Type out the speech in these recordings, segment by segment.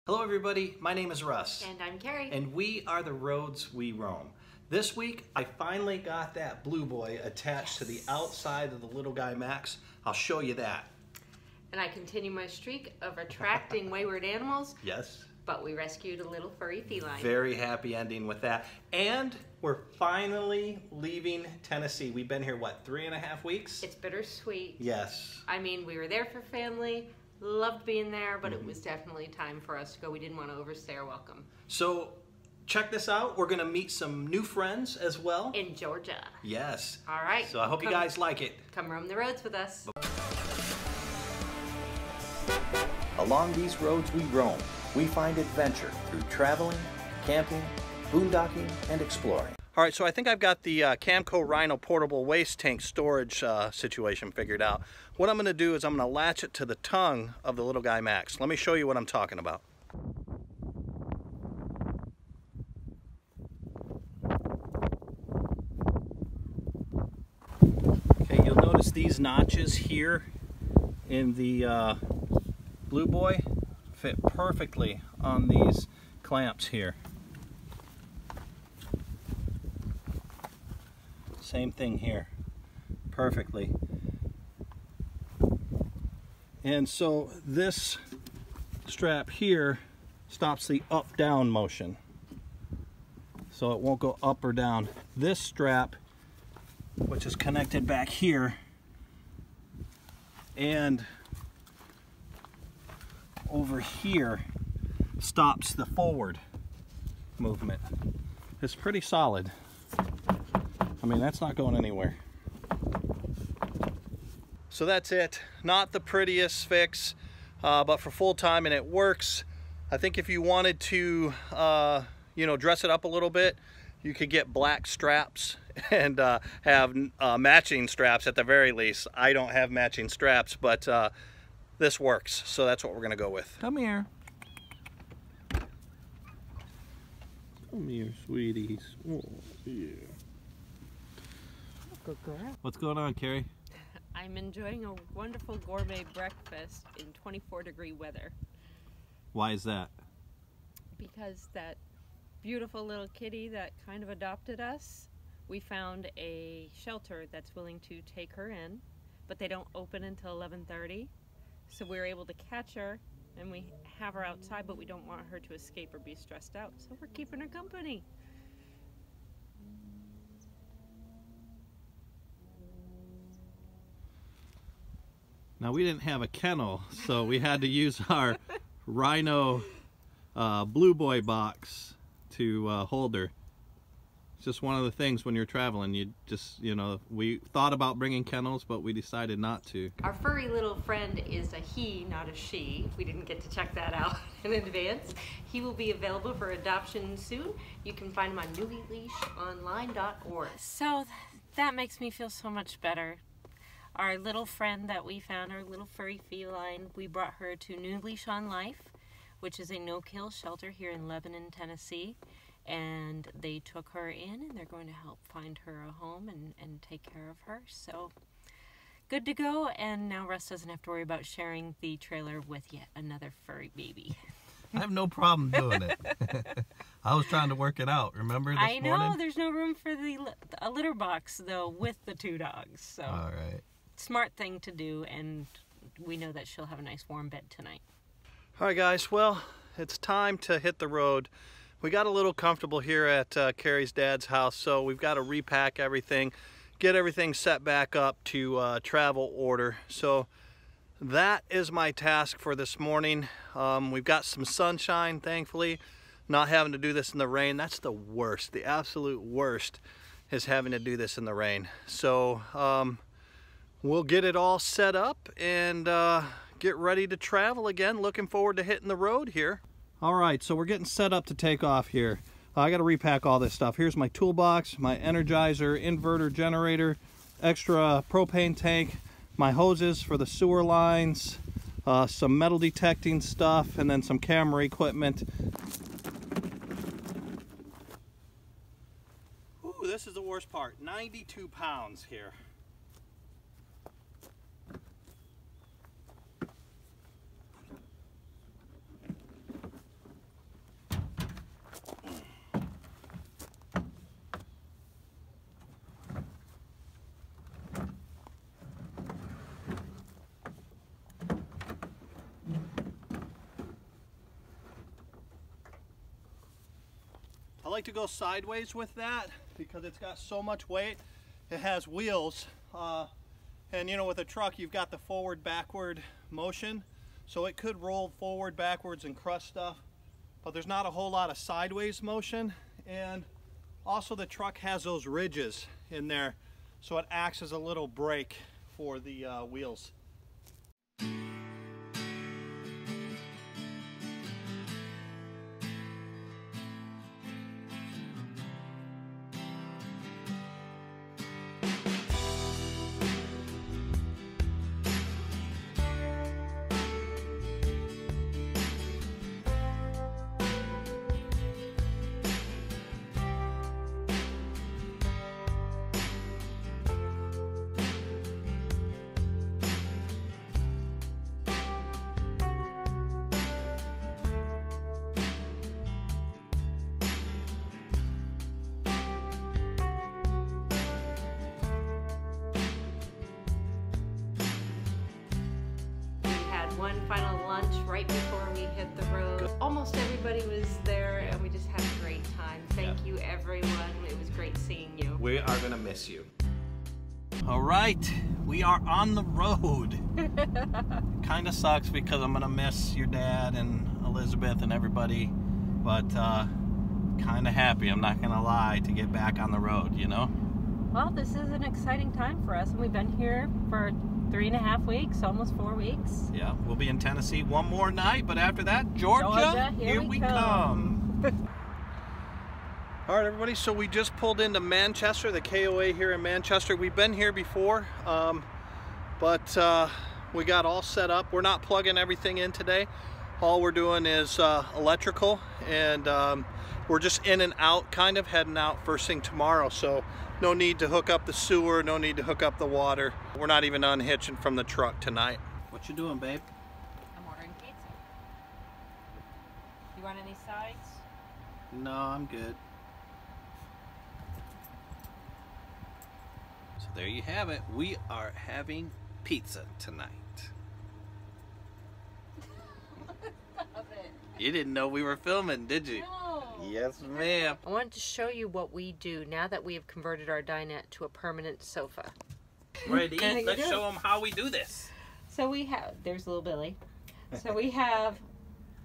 Hello everybody, my name is Russ. And I'm Carrie. And we are the Roads We Roam. This week, I finally got that Blue Boy attached to the outside of the Little Guy Max. I'll show you that. And I continue my streak of attracting wayward animals. Yes. But we rescued a little furry feline. Very happy ending with that. And we're finally leaving Tennessee. We've been here, what, 3.5 weeks? It's bittersweet. Yes. I mean, we were there for family, loved being there, but it was definitely time for us to go. We didn't want to overstay our welcome. So, check this out. We're going to meet some new friends as well. In Georgia. Yes. All right. So I hope you guys like it. Come roam the roads with us. Along these roads we roam, we find adventure through traveling, camping, boondocking, and exploring. All right, so I think I've got the Camco Rhino portable waste tank storage situation figured out. What I'm going to do is I'm going to latch it to the tongue of the Little Guy Max. Let me show you what I'm talking about. Okay, you'll notice these notches here in the Blue Boy fit perfectly on these clamps here. Same thing here, perfectly. And so this strap here stops the up-down motion, so it won't go up or down. This strap, which is connected back here, and over here, stops the forward movement. It's pretty solid. I mean, that's not going anywhere. So that's it. Not the prettiest fix, but for full time, and it works. I think if you wanted to, dress it up a little bit, you could get black straps and have matching straps at the very least. I don't have matching straps, but this works, so that's what we're gonna go with. Come here. Come here, sweeties. Oh, yeah. Good girl. What's going on, Carrie? I'm enjoying a wonderful gourmet breakfast in 24-degree weather. Why is that? Because that beautiful little kitty that kind of adopted us, we found a shelter that's willing to take her in, but they don't open until 11:30. So we were able to catch her, and we have her outside, but we don't want her to escape or be stressed out, so we're keeping her company. Now, we didn't have a kennel, so we had to use our Rhino Blue Boy box to hold her. It's just one of the things when you're traveling, you just, we thought about bringing kennels, but we decided not to. Our furry little friend is a he, not a she. We didn't get to check that out in advance. He will be available for adoption soon. You can find him on newleashonline.org. So that makes me feel so much better. Our little friend that we found, our little furry feline, we brought her to New Leash on Life, which is a no-kill shelter here in Lebanon, Tennessee. And they took her in, and they're going to help find her a home and take care of her. So, good to go, and now Russ doesn't have to worry about sharing the trailer with yet another furry baby. I have no problem doing it. I was trying to work it out, remember this morning? I know, there's no room for a litter box, though, with the 2 dogs. So, all right. Smart thing to do, and we know that she'll have a nice warm bed tonight. All right, guys, well, it's time to hit the road. We got a little comfortable here at Carrie's dad's house, so we've got to repack everything, get everything set back up to travel order. So that is my task for this morning. We've got some sunshine, thankfully, not having to do this in the rain. That's the worst, the absolute worst, is having to do this in the rain. So we'll get it all set up and get ready to travel again. Looking forward to hitting the road here. All right, so we're getting set up to take off here. I got to repack all this stuff. Here's my toolbox, my Energizer inverter generator, extra propane tank, my hoses for the sewer lines, some metal detecting stuff, and then some camera equipment. Ooh, this is the worst part. 92 pounds here. like to go sideways with that because it's got so much weight. It has wheels, and you know, with a truck you've got the forward backward motion, so it could roll forward backwards and crush stuff, but there's not a whole lot of sideways motion. And also the truck has those ridges in there, so it acts as a little brake for the wheels. One final lunch right before we hit the road. Almost everybody was there, and we just had a great time. Thank you, everyone. It was great seeing you. We are gonna miss you. All right, we are on the road. Kind of sucks because I'm gonna miss your dad and Elizabeth and everybody, but kind of happy, I'm not gonna lie, to get back on the road, you know? Well, this is an exciting time for us, and we've been here for 3.5 weeks, almost 4 weeks. Yeah, we'll be in Tennessee one more night, but after that, Georgia, here we come. All right, everybody, so we just pulled into Manchester, the KOA here in Manchester. We've been here before, but we got all set up. We're not plugging everything in today. All we're doing is electrical, and we're just in and out, kind of heading out first thing tomorrow. So no need to hook up the sewer, no need to hook up the water. We're not even unhitching from the truck tonight. What you doing, babe? I'm ordering pizza. You want any sides? No, I'm good. So there you have it. We are having pizza tonight. Stop it. You didn't know we were filming, did you? No. Yes, ma'am. I wanted to show you what we do now that we have converted our dinette to a permanent sofa. Ready? Let's show them how we do this. So we have, there's little Billy. So we have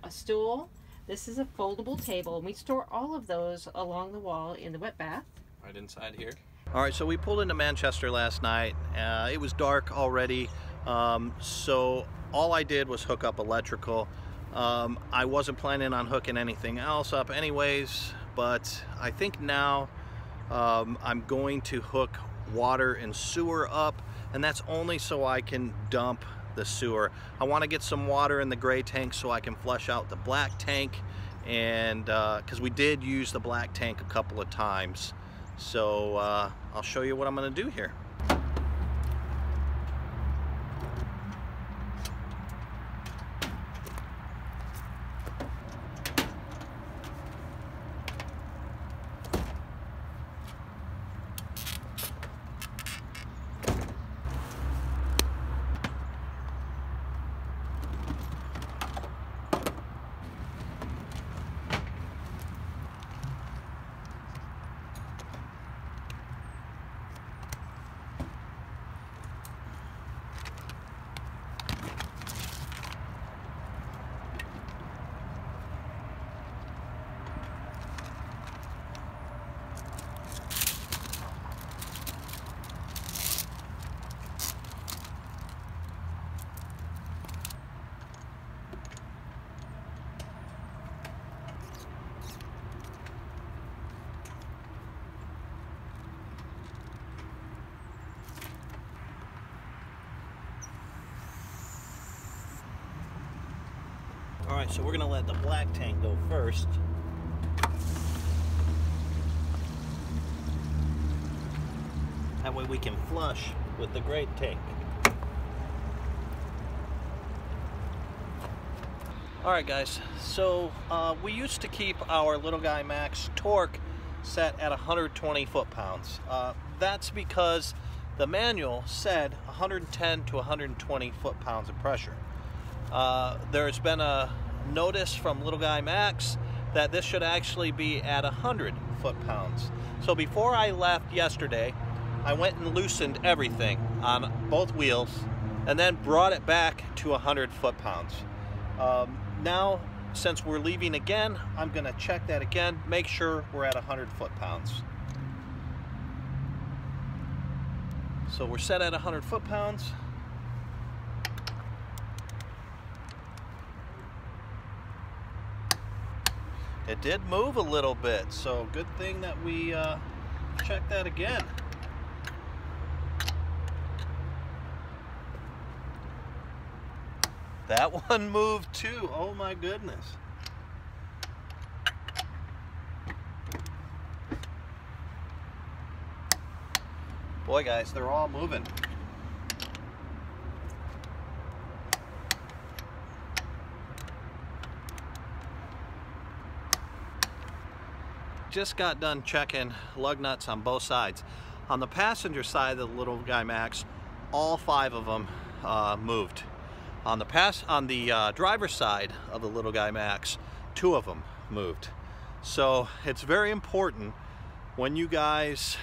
a stool. This is a foldable table, and we store all of those along the wall in the wet bath. Right inside here. All right, so we pulled into Manchester last night. It was dark already, so all I did was hook up electrical. I wasn't planning on hooking anything else up anyways, but I think now I'm going to hook water and sewer up, and that's only so I can dump the sewer. I want to get some water in the gray tank so I can flush out the black tank, and because we did use the black tank a couple of times. So I'll show you what I'm going to do here. All right, so we're gonna let the black tank go first. That way we can flush with the gray tank. All right, guys, so we used to keep our Little Guy Max torque set at 120 foot-pounds. That's because the manual said 110 to 120 foot-pounds of pressure. There's been a notice from Little Guy Max that this should actually be at 100. foot-pounds. So before I left yesterday, I went and loosened everything on both wheels and then brought it back to 100 foot-pounds. Now, since we're leaving again, I'm gonna check that again, make sure we're at 100 foot-pounds. So we're set at 100 foot-pounds. It did move a little bit, so good thing that we checked that again. That one moved too, oh my goodness. Boy guys, they're all moving. Just got done checking lug nuts on both sides. On the passenger side of the Little Guy Max, all 5 of them moved. On the driver's side of the Little Guy Max, 2 of them moved. So it's very important when you guys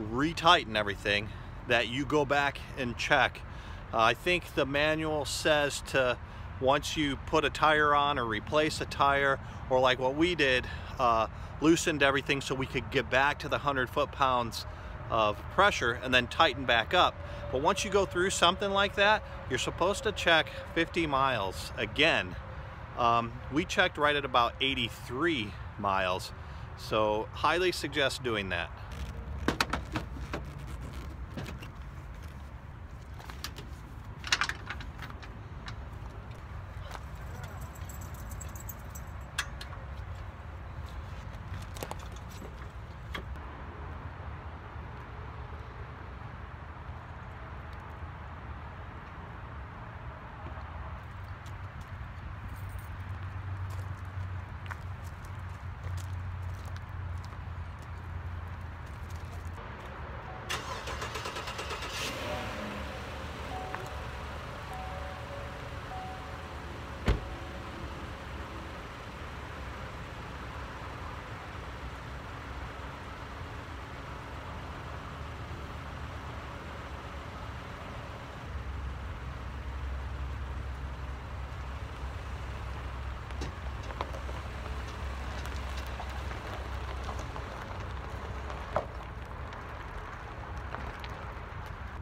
retighten everything that you go back and check. I think the manual says to, once you put a tire on or replace a tire, or like what we did, loosened everything so we could get back to the 100 foot-pounds of pressure and then tighten back up. But once you go through something like that, you're supposed to check 50 miles again. We checked right at about 83 miles, so highly suggest doing that.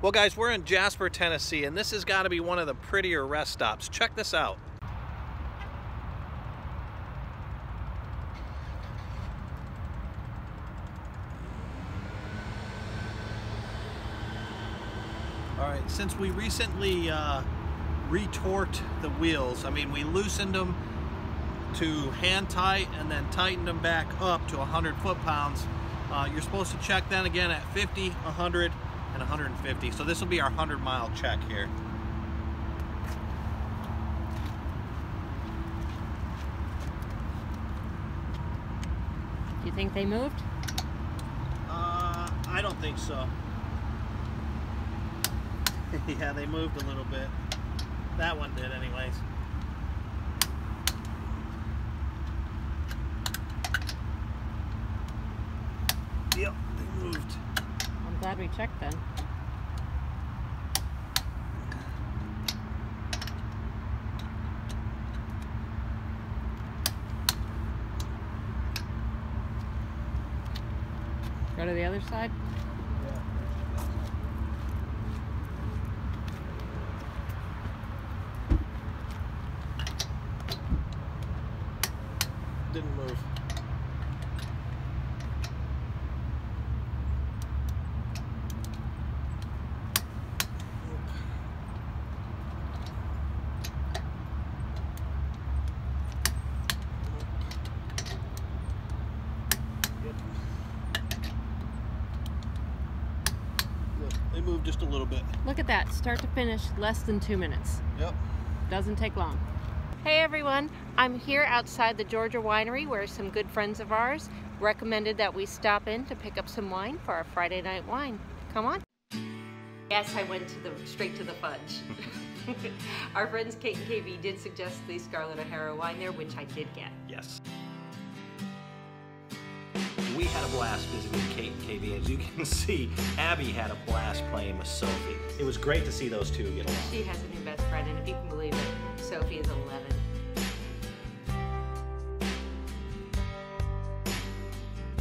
Well guys, we're in Jasper, Tennessee, and this has got to be one of the prettier rest stops. Check this out. All right, since we recently retorqued the wheels, I mean, we loosened them to hand tight and then tightened them back up to 100 foot-pounds. You're supposed to check then again at 50, 100, and 150. So this will be our 100-mile check here. Do you think they moved? I don't think so. Yeah, they moved a little bit. That one did anyways. Yep, they moved. I'm glad we checked then. Go to the other side. Didn't move. They moved just a little bit. Look at that, start to finish, less than 2 minutes. Yep. Doesn't take long. Hey everyone, I'm here outside the Georgia Winery where some good friends of ours recommended that we stop in to pick up some wine for our Friday night wine. Come on. Yes, I went to straight to the fudge. Our friends Kate and KB did suggest the Scarlett O'Hara wine there, which I did get. Yes. had a blast visiting Kate and KB. As you can see, Abby had a blast playing with Sophie. It was great to see those two get along. She has a new best friend, and if you can believe it, Sophie is 11.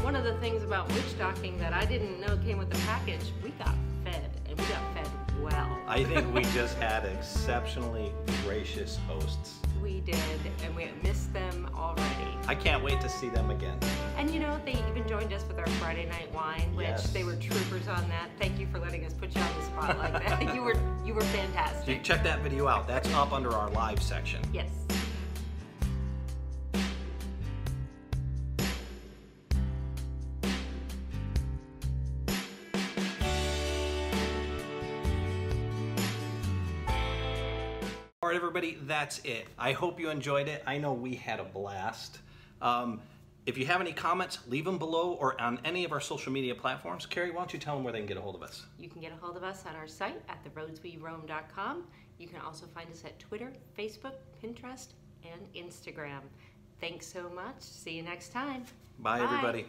One of the things about witch docking that I didn't know came with the package, we got fed, and we got fed well. I think we just had exceptionally gracious hosts. We did, and we missed them already. I can't wait to see them again. And you know, they even joined us with our Friday night wine, which Yes. they were troopers on that. Thank you for letting us put you on the spot like that. You were fantastic. Check that video out. That's up under our live section. Yes. All right, everybody, that's it. I hope you enjoyed it. I know we had a blast. If you have any comments, leave them below or on any of our social media platforms. Carrie, why don't you tell them where they can get a hold of us? You can get a hold of us on our site at theroadsweroam.com. You can also find us at Twitter, Facebook, Pinterest, and Instagram. Thanks so much. See you next time. Bye. Everybody.